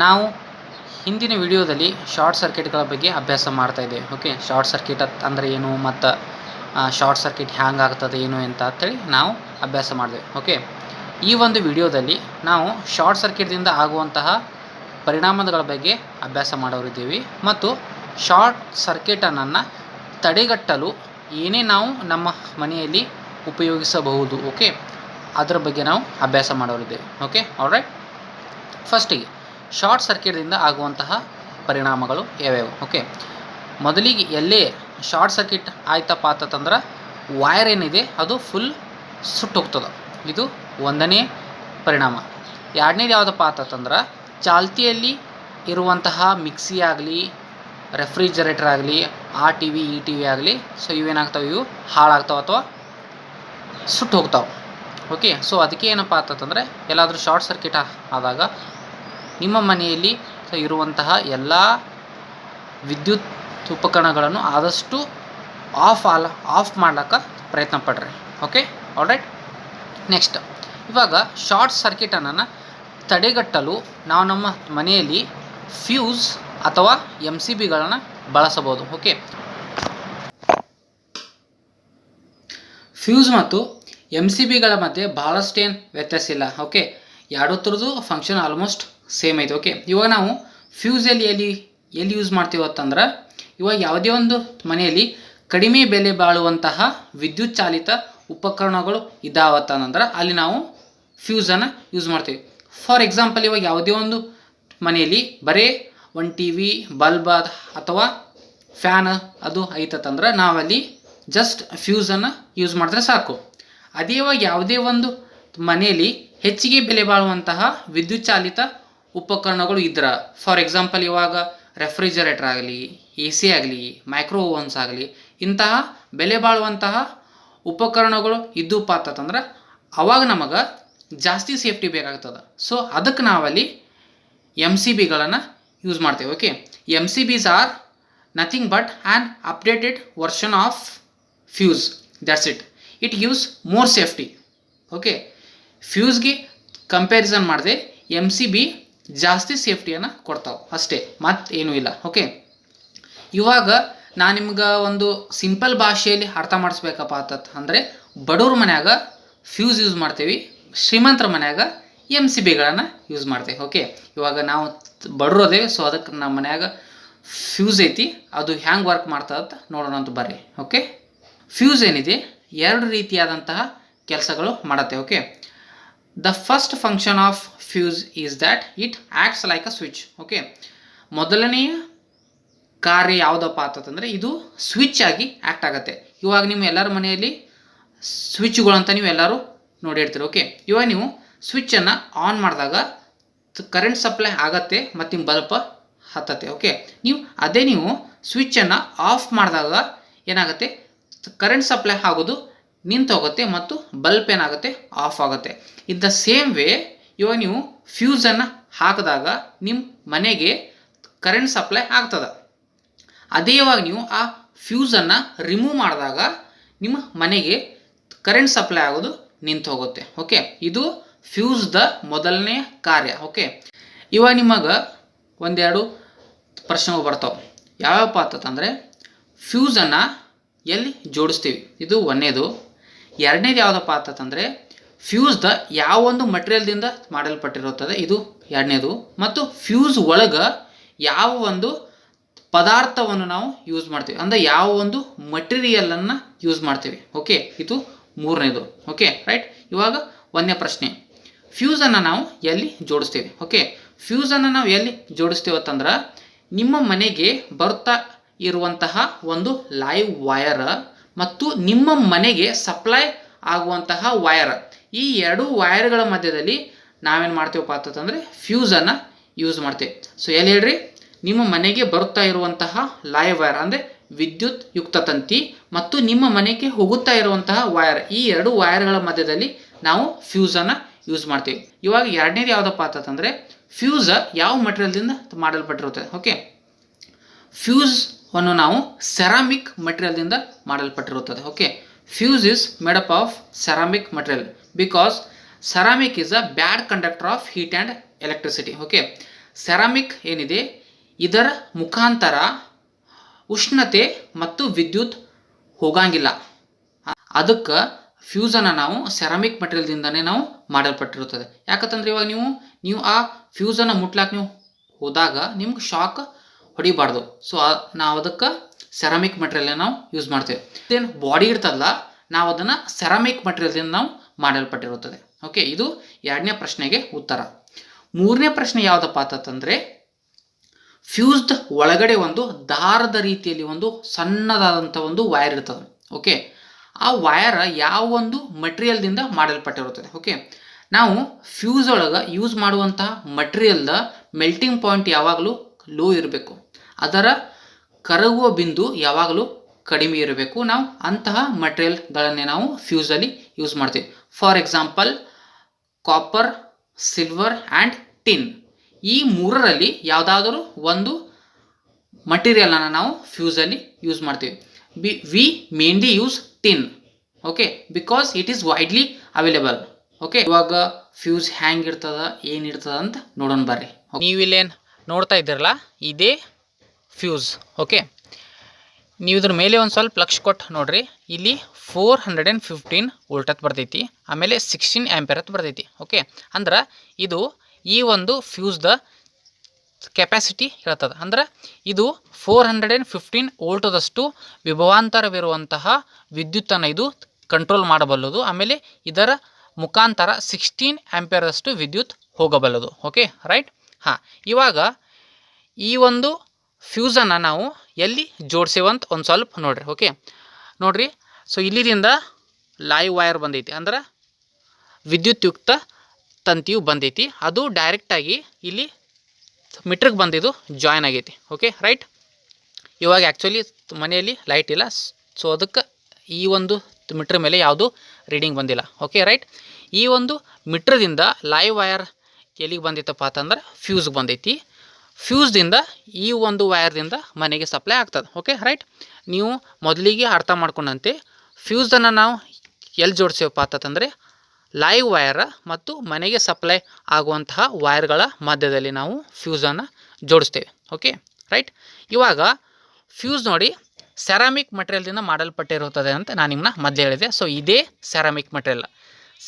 ನಾವು ಹಿಂದಿನ ವಿಡಿಯೋದಲ್ಲಿ ಶಾರ್ಟ್ ಸರ್ಕ್ಯೂಟ್ಗಳ ಬಗ್ಗೆ ಅಭ್ಯಾಸ ಮಾಡ್ತಾ ಇದ್ದೇವೆ. ಓಕೆ, ಶಾರ್ಟ್ ಸರ್ಕ್ಯೂಟ್ ಅಂದರೆ ಏನು ಮತ್ತು ಶಾರ್ಟ್ ಸರ್ಕ್ಯೂಟ್ ಹ್ಯಾಂಗ್ ಆಗ್ತದೆ ಏನು ಅಂತೇಳಿ ನಾವು ಅಭ್ಯಾಸ ಮಾಡಿದೆವು. ಓಕೆ, ಈ ಒಂದು ವಿಡಿಯೋದಲ್ಲಿ ನಾವು ಶಾರ್ಟ್ ಸರ್ಕ್ಯೂಟ್ದಿಂದ ಆಗುವಂತಹ ಪರಿಣಾಮಗಳ ಬಗ್ಗೆ ಅಭ್ಯಾಸ ಮಾಡೋರಿದ್ದೀವಿ ಮತ್ತು ಶಾರ್ಟ್ ಸರ್ಕ್ಯೂಟನ್ನು ತಡೆಗಟ್ಟಲು ಏನೇ ನಾವು ನಮ್ಮ ಮನೆಯಲ್ಲಿ ಉಪಯೋಗಿಸಬಹುದು. ಓಕೆ, ಅದರ ಬಗ್ಗೆ ನಾವು ಅಭ್ಯಾಸ ಮಾಡೋರಿದ್ದೇವೆ. Okay, alright. ಫಸ್ಟಿಗೆ ಶಾರ್ಟ್ ಸರ್ಕ್ಯೂಟ್ದಿಂದ ಆಗುವಂತಹ ಪರಿಣಾಮಗಳು ಯಾವ್ಯಾವು? ಓಕೆ, ಮೊದಲಿಗೆ ಎಲ್ಲೇ ಶಾರ್ಟ್ ಸರ್ಕ್ಯೂಟ್ ಆಯ್ತಪ್ಪ ಅಂತಂದ್ರೆ ವೈರ್ ಏನಿದೆ ಅದು ಫುಲ್ ಸುಟ್ಟೋಗ್ತದೆ. ಇದು ಒಂದನೇ ಪರಿಣಾಮ. ಎರಡನೇದು ಯಾವುದಪ್ಪ ಅಂತಂದ್ರೆ ಚಾಲ್ತಿಯಲ್ಲಿ ಇರುವಂತಹ ಮಿಕ್ಸಿ ಆಗಲಿ, ರೆಫ್ರಿಜರೇಟರ್ ಆಗಲಿ, ಆ ಟಿ ವಿ ಈ ಟಿ ವಿ ಆಗಲಿ, ಸೊ ಇವೇನಾಗ್ತವೆ, ಇವು ಹಾಳಾಗ್ತಾವೆ ಅಥವಾ ಸುಟ್ಟು ಹೋಗ್ತಾವೆ. ಓಕೆ, ಸೊ ಅದಕ್ಕೆ ಏನಪ್ಪ ಅಂತಂದರೆ ಎಲ್ಲಾದರೂ ಶಾರ್ಟ್ ಸರ್ಕ್ಯೂಟ್ ಆದಾಗ ನಿಮ್ಮ ಮನೆಯಲ್ಲಿ ಇರುವಂತಹ ವಿದ್ಯುತ್ ಉಪಕರಣಗಳನ್ನು ಆದಷ್ಟು ಆಫ್ ಮಾಡ್ಲಿಕ್ಕೆ ಪ್ರಯತ್ನ ಪಡ್ರಿ. Okay, alright. ನೆಕ್ಸ್ಟ್, ಇವಾಗ ಶಾರ್ಟ್ ಸರ್ಕ್ಯೂಟನ್ನು ತಡೆಗಟ್ಟಲು ನಾವು ನಮ್ಮ ಮನೆಯಲ್ಲಿ ಫ್ಯೂಸ್ ಅಥವಾ MCBಗಳನ್ನು ಬಳಸಬಹುದು. ಓಕೆ, ಫ್ಯೂಸ್ ಮತ್ತು MCBಗಳ ಮಧ್ಯೆ ಭಾಳಷ್ಟೇನು ವ್ಯತ್ಯಾಸ ಇಲ್ಲ. ಓಕೆ, ಎರಡೂ ಥರದ್ದು ಫಂಕ್ಷನ್ ಆಲ್ಮೋಸ್ಟ್ ಸೇಮ್ ಐತೆ. ಓಕೆ, ಇವಾಗ ನಾವು ಫ್ಯೂಸಲ್ಲಿ ಎಲ್ಲಿ ಯೂಸ್ ಮಾಡ್ತೀವಿ ಅಂತಂದ್ರೆ ಇವಾಗ ಯಾವುದೇ ಒಂದು ಮನೆಯಲ್ಲಿ ಕಡಿಮೆ ಬೆಲೆ ಬಾಳುವಂತಹ ವಿದ್ಯುತ್ ಚಾಲಿತ ಉಪಕರಣಗಳು ಇದ್ದಾವತ್ತಂದ್ರೆ ಅಲ್ಲಿ ನಾವು ಫ್ಯೂಸನ್ನು ಯೂಸ್ ಮಾಡ್ತೀವಿ. ಫಾರ್ ಎಕ್ಸಾಂಪಲ್, ಇವಾಗ ಯಾವುದೇ ಒಂದು ಮನೆಯಲ್ಲಿ ಬರೀ ಒಂದು ಟಿ ವಿ ಬಲ್ಬ್ ಅಥವಾ ಫ್ಯಾನ್ ಅದು ಐತಂದ್ರೆ ನಾವಲ್ಲಿ ಜಸ್ಟ್ ಫ್ಯೂಸನ್ನು ಯೂಸ್ ಮಾಡಿದ್ರೆ ಸಾಕು. ಅದೇ ಇವಾಗ ಯಾವುದೇ ಒಂದು ಮನೆಯಲ್ಲಿ ಹೆಚ್ಚಿಗೆ ಬೆಲೆ ಬಾಳುವಂತಹ ವಿದ್ಯುತ್ ಚಾಲಿತ ಉಪಕರಣಗಳು ಇದ್ರೆ, ಫಾರ್ ಎಕ್ಸಾಂಪಲ್ ಇವಾಗ ರೆಫ್ರಿಜರೇಟರ್ ಆಗಲಿ, AC ಆಗಲಿ, ಮೈಕ್ರೋ ಓವನ್ಸ್ ಆಗಲಿ, ಇಂತಹ ಬೆಲೆ ಬಾಳುವಂತಹ ಉಪಕರಣಗಳು ಇದ್ದಪ್ಪ ಅಂತಂದ್ರೆ ಅವಾಗ ನಮಗೆ ಜಾಸ್ತಿ ಸೇಫ್ಟಿ ಬೇಕಾಗ್ತದೆ. ಸೊ ಅದಕ್ಕೆ ನಾವಲ್ಲಿ MCBಗಳನ್ನು ಯೂಸ್ ಮಾಡ್ತೇವೆ. Okay, MCBs are nothing but an updated version of fuse. That's it. It gives more safety. Okay, ಫ್ಯೂಸ್ಗೆ ಕಂಪ್ಯಾರಿಸನ್ ಮಾಡಿದೆ MCB ಜಾಸ್ತಿ ಸೇಫ್ಟಿಯನ್ನು ಕೊಡ್ತಾವೆ ಅಷ್ಟೇ, ಮತ್ತೇನೂ ಇಲ್ಲ. ಓಕೆ, ಇವಾಗ ನಾನು ನಿಮ್ಗೆ ಒಂದು ಸಿಂಪಲ್ ಭಾಷೆಯಲ್ಲಿ ಅರ್ಥ ಮಾಡಿಸ್ಬೇಕಪ್ಪ ಅಂದರೆ ಬಡವ್ರ ಮನ್ಯಾಗ ಫ್ಯೂಸ್ ಯೂಸ್ ಮಾಡ್ತೀವಿ, ಶ್ರೀಮಂತರ ಮನ್ಯಾಗ MCBಗಳನ್ನು ಯೂಸ್ ಮಾಡ್ತೇವೆ. ಓಕೆ, ಇವಾಗ ನಾವು ಬಡವ್ರು ಅದೇವೆ, ಸೊ ಅದಕ್ಕೆ ನಮ್ಮ ಮನ್ಯಾಗ ಫ್ಯೂಸ್ ಐತಿ, ಅದು ಹ್ಯಾಂಗೆ ವರ್ಕ್ ಮಾಡ್ತದೆ ನೋಡೋಣ ಅಂತ ಬರ್ರಿ. ಓಕೆ, ಫ್ಯೂಸ್ ಏನಿದೆ ಎರಡು ರೀತಿಯಾದಂತಹ ಕೆಲಸಗಳು ಮಾಡುತ್ತೆ. Okay, the first function of fuse is that it acts like a switch. Okay, ಮೊದಲನೆಯ ಕಾರ್ಯ ಯಾವುದಪ್ಪ ಅಂತಂದರೆ ಇದು ಸ್ವಿಚ್ ಆಗಿ ಆ್ಯಕ್ಟ್ ಆಗುತ್ತೆ. ಇವಾಗ ನಿಮ್ಮ ಎಲ್ಲರ ಮನೆಯಲ್ಲಿ ಸ್ವಿಚ್ಗಳಂತ ನೀವು ಎಲ್ಲರೂ ನೋಡಿರ್ತೀರಿ. ಓಕೆ, ಇವಾಗ ನೀವು ಸ್ವಿಚ್ಚನ್ನು ಆನ್ ಮಾಡಿದಾಗ ಕರೆಂಟ್ ಸಪ್ಲೈ ಆಗತ್ತೆ ಮತ್ತು ನಿಮ್ಮ ಬಲ್ಬ್ ಹತ್ತತ್ತೆ. ಓಕೆ, ನೀವು ಸ್ವಿಚ್ಚನ್ನು ಆಫ್ ಮಾಡಿದಾಗ ಏನಾಗುತ್ತೆ, ಕರೆಂಟ್ ಸಪ್ಲೈ ಆಗೋದು ನಿಂತೋಗುತ್ತೆ ಮತ್ತು ಬಲ್ಬ್ ಏನಾಗುತ್ತೆ, ಆಫ್ ಆಗುತ್ತೆ. ಇನ್ ದ ಸೇಮ್ ವೇ ಇವಾಗ ನೀವು ಫ್ಯೂಸನ್ನು ಹಾಕಿದಾಗ ನಿಮ್ಮ ಮನೆಗೆ ಕರೆಂಟ್ ಸಪ್ಲೈ ಆಗ್ತದೆ. ಅದೇ ಇವಾಗ ನೀವು ಆ ಫ್ಯೂಸನ್ನು ರಿಮೂವ್ ಮಾಡಿದಾಗ ನಿಮ್ಮ ಮನೆಗೆ ಕರೆಂಟ್ ಸಪ್ಲೈ ಆಗೋದು ನಿಂತು ಹೋಗುತ್ತೆ. ಓಕೆ, ಇದು ಫ್ಯೂಸ್ದ ಮೊದಲನೇ ಕಾರ್ಯ. ಓಕೆ, ಇವಾಗ ನಿಮಗೆ ಒಂದೆರಡು ಪ್ರಶ್ನೆಗಳು ಬರ್ತಾವೆ. ಯಾವ್ಯಾವಪ್ಪ ಅಂತಂದರೆ ಫ್ಯೂಸನ್ನು ಎಲ್ಲಿ ಜೋಡಿಸ್ತೀವಿ, ಇದು ಒಂದನೇದು. ಎರಡನೇದು ಯಾವುದಪ್ಪ ಅಂತಂದರೆ ಫ್ಯೂಸ್ದ ಯಾವ ಒಂದು ಮಟೀರಿಯಲ್ದಿಂದ ಮಾಡಲ್ಪಟ್ಟಿರುತ್ತದೆ, ಇದು ಎರಡನೇದು. ಮತ್ತು ಫ್ಯೂಸ್ ಒಳಗೆ ಯಾವ ಒಂದು ಪದಾರ್ಥವನ್ನು ನಾವು ಯೂಸ್ ಮಾಡ್ತೀವಿ, ಅಂದರೆ ಯಾವ ಒಂದು ಮಟೀರಿಯಲನ್ನು ಯೂಸ್ ಮಾಡ್ತೀವಿ. ಓಕೆ, ಇದು ಮೂರನೇದು. Okay, right. ಇವಾಗ ಒಂದನೇ ಪ್ರಶ್ನೆ, ಫ್ಯೂಸನ್ನು ನಾವು ಎಲ್ಲಿ ಜೋಡಿಸ್ತೀವಿ? ಓಕೆ, ಫ್ಯೂಸನ್ನು ನಾವು ಎಲ್ಲಿ ಜೋಡಿಸ್ತೀವಿ ಅಂತಂದ್ರೆ ನಿಮ್ಮ ಮನೆಗೆ ಬರ್ತಾ ಇರುವಂತಹ ಒಂದು ಲೈವ್ ವಯರ್ ಮತ್ತು ನಿಮ್ಮ ಮನೆಗೆ ಸಪ್ಲೈ ಆಗುವಂತಹ ವಯರ್, ಈ ಎರಡು ವಯರ್ಗಳ ಮಧ್ಯದಲ್ಲಿ ನಾವೇನು ಮಾಡ್ತೀವಪ್ಪ ಅಂತಂದರೆ ಫ್ಯೂಸನ್ನು ಯೂಸ್ ಮಾಡ್ತೀವಿ. ಸೊ ಎಲ್ಲಿ ಹೇಳ್ರಿ, ನಿಮ್ಮ ಮನೆಗೆ ಬರುತ್ತಾ ಇರುವಂತಹ ಲೈವ್ ವಯರ್ ಅಂದರೆ ವಿದ್ಯುತ್ ಯುಕ್ತ ತಂತಿ ಮತ್ತು ನಿಮ್ಮ ಮನೆಗೆ ಹೋಗುತ್ತಾ ಇರುವಂತಹ ವಯರ್, ಈ ಎರಡು ವಯರ್ಗಳ ಮಧ್ಯದಲ್ಲಿ ನಾವು ಫ್ಯೂಸನ್ನು ಯೂಸ್ ಮಾಡ್ತೀವಿ. ಇವಾಗ ಎರಡನೇದು ಯಾವುದಪ್ಪ ಅಂತಂದರೆ ಫ್ಯೂಸ್ ಯಾವ ಮಟೀರಿಯಲ್ದಿಂದ ಮಾಡಲ್ಪಟ್ಟಿರುತ್ತೆ. ಓಕೆ, ಫ್ಯೂಸನ್ನು ನಾವು ಸೆರಾಮಿಕ್ ಮಟೀರಿಯಲ್ದಿಂದ ಮಾಡಲ್ಪಟ್ಟಿರುತ್ತದೆ. Okay, fuse is made up of ceramic material because ceramic is a bad conductor of heat and electricity. Okay, ceramic ಏನಿದೆ ಇದರ ಮುಖಾಂತರ ಉಷ್ಣತೆ ಮತ್ತು ವಿದ್ಯುತ್ ಹೋಗಂಗಿಲ್ಲ. ಅದಕ್ಕೆ ಫ್ಯೂಸನ್ನು ನಾವು ಸೆರಾಮಿಕ್ ಮಟೀರಿಯಲ್ದಿಂದನೇ ನಾವು ಮಾಡಲ್ಪಟ್ಟಿರುತ್ತದೆ. ಯಾಕಂತಂದ್ರೆ ಇವಾಗ ನೀವು ಆ ಫ್ಯೂಸನ್ನು ಮುಟ್ಲಾಕ ನೀವು ಹೋದಾಗ ನಿಮ್ಗೆ ಶಾಕ್ ಹೊಡಿಬಾರ್ದು. ಸೊ ನಾವು ಅದಕ್ಕೆ ಸೆರಾಮಿಕ್ ಮಟೀರಿಯಲ್ನ ನಾವು ಯೂಸ್ ಮಾಡ್ತೇವೆ. ಏನು ಬಾಡಿ ಇರ್ತದಲ್ಲ, ನಾವು ಅದನ್ನು ಸೆರಾಮಿಕ್ ಮಟೀರಿಯಲ್ದಿಂದ ನಾವು ಮಾಡಲ್ಪಟ್ಟಿರುತ್ತದೆ. ಓಕೆ, ಇದು 2ನೇ ಪ್ರಶ್ನೆಗೆ ಉತ್ತರ. 3ನೇ ಪ್ರಶ್ನೆ ಯಾವುದಪ್ಪ ಅಂತಂದರೆ, ಫ್ಯೂಸ್ಡ್ ಒಳಗಡೆ ಒಂದು ದಾರದ ರೀತಿಯಲ್ಲಿ ಒಂದು ಸಣ್ಣದಾದಂಥ ಒಂದು ವೈರ್ ಇರ್ತದೆ. ಓಕೆ, ಆ ವೈರ್ ಯಾವ ಒಂದು ಮಟೀರಿಯಲ್ದಿಂದ ಮಾಡಲ್ಪಟ್ಟಿರುತ್ತದೆ. ಓಕೆ, ನಾವು ಫ್ಯೂಸ್ ಒಳಗೆ ಯೂಸ್ ಮಾಡುವಂತಹ ಮಟೀರಿಯಲ್ದ ಮೆಲ್ಟಿಂಗ್ ಪಾಯಿಂಟ್ ಯಾವಾಗಲೂ ಲೋ ಇರಬೇಕು, ಅದರ ಕರಗುವ ಬಿಂದು ಯಾವಾಗಲೂ ಕಡಿಮೆ ಇರಬೇಕು. ನಾವು ಅಂತಹ ಮಟೀರಿಯಲ್ಗಳನ್ನೇ ನಾವು ಫ್ಯೂಸಲ್ಲಿ ಯೂಸ್ ಮಾಡ್ತೀವಿ. For example copper, silver and tin. ಈ 3ರಲ್ಲಿ ಯಾವುದಾದರೂ ಒಂದು ಮಟೀರಿಯಲನ್ನು ನಾವು ಫ್ಯೂಸಲ್ಲಿ ಯೂಸ್ ಮಾಡ್ತೀವಿ. We mainly use tin. Okay, because it is widely available. Okay, ಇವಾಗ ಫ್ಯೂಸ್ ಹ್ಯಾಂಗಿರ್ತದ ಏನಿರ್ತದ ಅಂತ ನೋಡೋಣ ಬರ್ರಿ. ನೀವಿಲ್ಲೇನು ನೋಡ್ತಾ ಇದ್ದೀರಲ್ಲ, ಇದೇ ಫ್ಯೂಸ್. ಓಕೆ, ನೀವು ಇದ್ರ ಮೇಲೆ ಒಂದು ಸ್ವಲ್ಪ ಲಕ್ಷ ಕೊಟ್ಟು ನೋಡ್ರಿ. ಇಲ್ಲಿ 415 ವೋಲ್ಟ್ ಅಂತ ಬರ್ತೈತಿ, ಆಮೇಲೆ 16 ಆಂಪಿಯರ್ ಅಂತ ಬರ್ತೈತಿ. ಓಕೆ, ಅಂದ್ರೆ ಇದು ಈ ಒಂದು ಫ್ಯೂಸ್ದ ಕೆಪಾಸಿಟಿ ಹೇಳ್ತದೆ. ಅಂದ್ರೆ ಇದು 415 ವೋಲ್ಟದಷ್ಟು ವಿಭವಾಂತರವಿರುವಂತಹ ವಿದ್ಯುತ್ತನ್ನು ಇದು ಕಂಟ್ರೋಲ್ ಮಾಡಬಲ್ಲದು. ಆಮೇಲೆ ಇದರ ಮುಖಾಂತರ 16 ಆಂಪಿಯರ್ದಷ್ಟು ವಿದ್ಯುತ್ ಹೋಗಬಲ್ಲದು. Okay, right. ಹಾಂ, ಇವಾಗ ಈ ಒಂದು ಫ್ಯೂಸನ್ನು ನಾವು ಎಲ್ಲಿ ಜೋಡಿಸೇವಂತ ಒಂದು ಸ್ವಲ್ಪ ನೋಡ್ರಿ. ಓಕೆ, ನೋಡ್ರಿ. ಸೊ ಇಲ್ಲಿದಿಂದ ಲೈವ್ ವೈರ್ ಬಂದೈತಿ, ಅಂದ್ರೆ ವಿದ್ಯುತ್ಯುಕ್ತ ತಂತಿಯು ಬಂದೈತಿ. ಅದು ಡೈರೆಕ್ಟಾಗಿ ಇಲ್ಲಿ ಮೀಟ್ರಿಗೆ ಬಂದಿದ್ದು ಜಾಯ್ನ್ ಆಗೈತಿ. Okay, right. ಇವಾಗ ಆ್ಯಕ್ಚುಲಿ ಮನೆಯಲ್ಲಿ ಲೈಟ್ ಇಲ್ಲ, ಸೊ ಅದಕ್ಕೆ ಈ ಒಂದು ಮೀಟ್ರ್ ಮೇಲೆ ಯಾವುದು ರೀಡಿಂಗ್ ಬಂದಿಲ್ಲ. Okay, right. ಈ ಒಂದು ಮೀಟ್ರದಿಂದ ಲೈವ್ ವೈರ್ ಎಲ್ಲಿಗೆ ಬಂದೈತಪ್ಪ ಅಂತಂದ್ರೆ ಫ್ಯೂಸ್ಗೆ ಬಂದೈತಿ. ಫ್ಯೂಸ್ದಿಂದ ಈ ಒಂದು ವೈರ್ದಿಂದ ಮನೆಗೆ ಸಪ್ಲೈ ಆಗ್ತದೆ. Okay, right. ನೀವು ಮೊದಲಿಗೆ ಅರ್ಥ ಮಾಡ್ಕೊಂಡಂತೆ ಫ್ಯೂಸನ್ನು ನಾವು ಎಲ್ಲಿ ಜೋಡಿಸೇವಪ್ಪ ಅಂತಂದರೆ ಲೈವ್ ವೈರ್ ಮತ್ತು ಮನೆಗೆ ಸಪ್ಲೈ ಆಗುವಂತಹ ವೈರ್ಗಳ ಮಧ್ಯದಲ್ಲಿ ನಾವು ಫ್ಯೂಸನ್ನು ಜೋಡಿಸ್ತೇವೆ. Okay, right. ಇವಾಗ ಫ್ಯೂಸ್ ನೋಡಿ ಸೆರಾಮಿಕ್ ಮಟೀರಿಯಲ್ದಿಂದ ಮಾಡಲ್ಪಟ್ಟಿರುತ್ತದೆ ಅಂತ ನಾನು ನಿಮ್ಮನ್ನ ಮೊದಲೇ ಹೇಳಿದೆ. ಸೊ ಇದೇ ಸೆರಾಮಿಕ್ ಮಟೀರಿಯಲ್.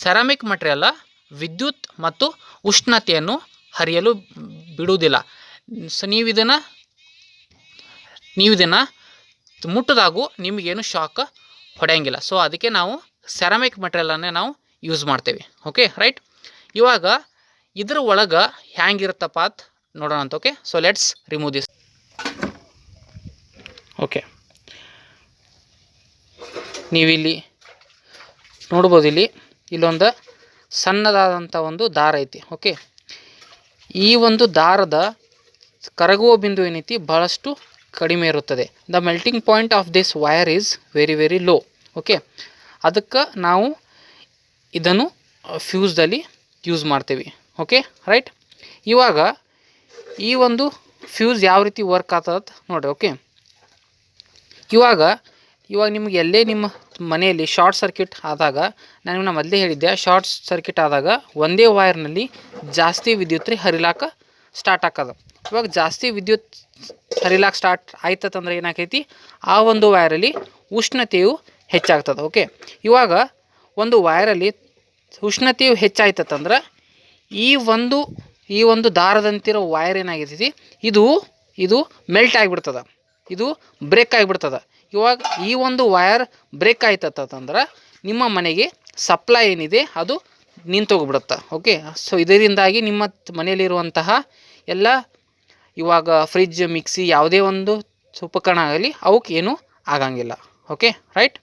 ಸೆರಾಮಿಕ್ ಮಟೀರಿಯಲ್ ವಿದ್ಯುತ್ ಮತ್ತು ಉಷ್ಣತೆಯನ್ನು ಹರಿಯಲು ಬಿಡುವುದಿಲ್ಲ. ಸೊ ನೀವು ಇದನ್ನು ಮುಟ್ಟಿದಾಗೂ ನಿಮಗೇನು ಶಾಕ್ ಹೊಡೆಯಂಗಿಲ್ಲ. ಸೊ ಅದಕ್ಕೆ ನಾವು ಸೆರಾಮಿಕ್ ಮಟೀರಿಯಲನ್ನೇ ನಾವು ಯೂಸ್ ಮಾಡ್ತೇವೆ. Okay, right. ಇವಾಗ ಇದ್ರ ಒಳಗೆ ಹ್ಯಾಂಗಿರುತ್ತಪ್ಪ ಅಂತ ನೋಡೋಣ ಅಂತ. Okay, so let's remove this. Okay, ನೀವಿಲ್ಲಿ ನೋಡ್ಬೋದು, ಇಲ್ಲೊಂದು ಸಣ್ಣದಾದಂಥ ಒಂದು ದಾರ ಐತಿ. ಓಕೆ, ಈ ಒಂದು ದಾರದ ಕರಗುವ ಬಿಂದು ಏನೈತಿ ಬಹಳಷ್ಟು ಕಡಿಮೆ ಇರುತ್ತದೆ. The melting point of this wire is very very low. Okay, ಅದಕ್ಕೆ ನಾವು ಇದನ್ನು ಫ್ಯೂಸ್ದಲ್ಲಿ ಯೂಸ್ ಮಾಡ್ತೀವಿ. Okay, right. ಇವಾಗ ಈ ಒಂದು ಫ್ಯೂಸ್ ಯಾವ ರೀತಿ ವರ್ಕ್ ಆಗ್ತದೆ ನೋಡಿರಿ. ಓಕೆ, ಇವಾಗ ನಿಮಗೆ ಎಲ್ಲೇ ನಿಮ್ಮ ಮನೆಯಲ್ಲಿ ಶಾರ್ಟ್ ಸರ್ಕ್ಯೂಟ್ ಆದಾಗ, ನಾನು ಮೊದಲೇ ಹೇಳಿದ್ದೆ, ಶಾರ್ಟ್ ಸರ್ಕ್ಯೂಟ್ ಆದಾಗ ಒಂದೇ ವೈರ್ನಲ್ಲಿ ಜಾಸ್ತಿ ವಿದ್ಯುತ್ ಹರಿಲಾಕ ಸ್ಟಾರ್ಟ್ ಆಗ್ತದೆ. ಇವಾಗ ಜಾಸ್ತಿ ವಿದ್ಯುತ್ ಹರಿಲಾಕ ಸ್ಟಾರ್ಟ್ ಆಯ್ತಂದ್ರೆ ಏನಾಕೈತಿ, ಆ ಒಂದು ವೈರಲ್ಲಿ ಉಷ್ಣತೆಯು ಹೆಚ್ಚಾಗ್ತದೆ. ಓಕೆ, ಇವಾಗ ಒಂದು ವೈರಲ್ಲಿ ಉಷ್ಣತೆಯು ಹೆಚ್ಚಾಯ್ತಂದ್ರೆ ಈ ಒಂದು ದಾರದಂತಿರೋ ವೈರ್ ಏನಾಗಿರ್ತೈತಿ, ಇದು ಮೆಲ್ಟ್ ಆಗಿಬಿಡ್ತದೆ, ಇದು ಬ್ರೇಕ್ ಆಗಿಬಿಡ್ತದೆ. ಇವಾಗ ಈ ಒಂದು ವೈರ್ ಬ್ರೇಕ್ ಆಯ್ತಂದ್ರೆ ನಿಮ್ಮ ಮನೆಗೆ ಸಪ್ಲೈ ಏನಿದೆ ಅದು ನಿಂತೋಗ್ಬಿಡುತ್ತೆ. ಓಕೆ, ಸೊ ಇದರಿಂದಾಗಿ ನಿಮ್ಮ ಮನೆಯಲ್ಲಿರುವಂತಹ ಎಲ್ಲ ಇವಾಗ ಫ್ರಿಜ್, ಮಿಕ್ಸಿ ಯಾವುದೇ ಒಂದು ಉಪಕರಣ ಆಗಲಿ ಅವಕ್ಕೆ ಏನೂ ಆಗಂಗಿಲ್ಲ. Okay, right.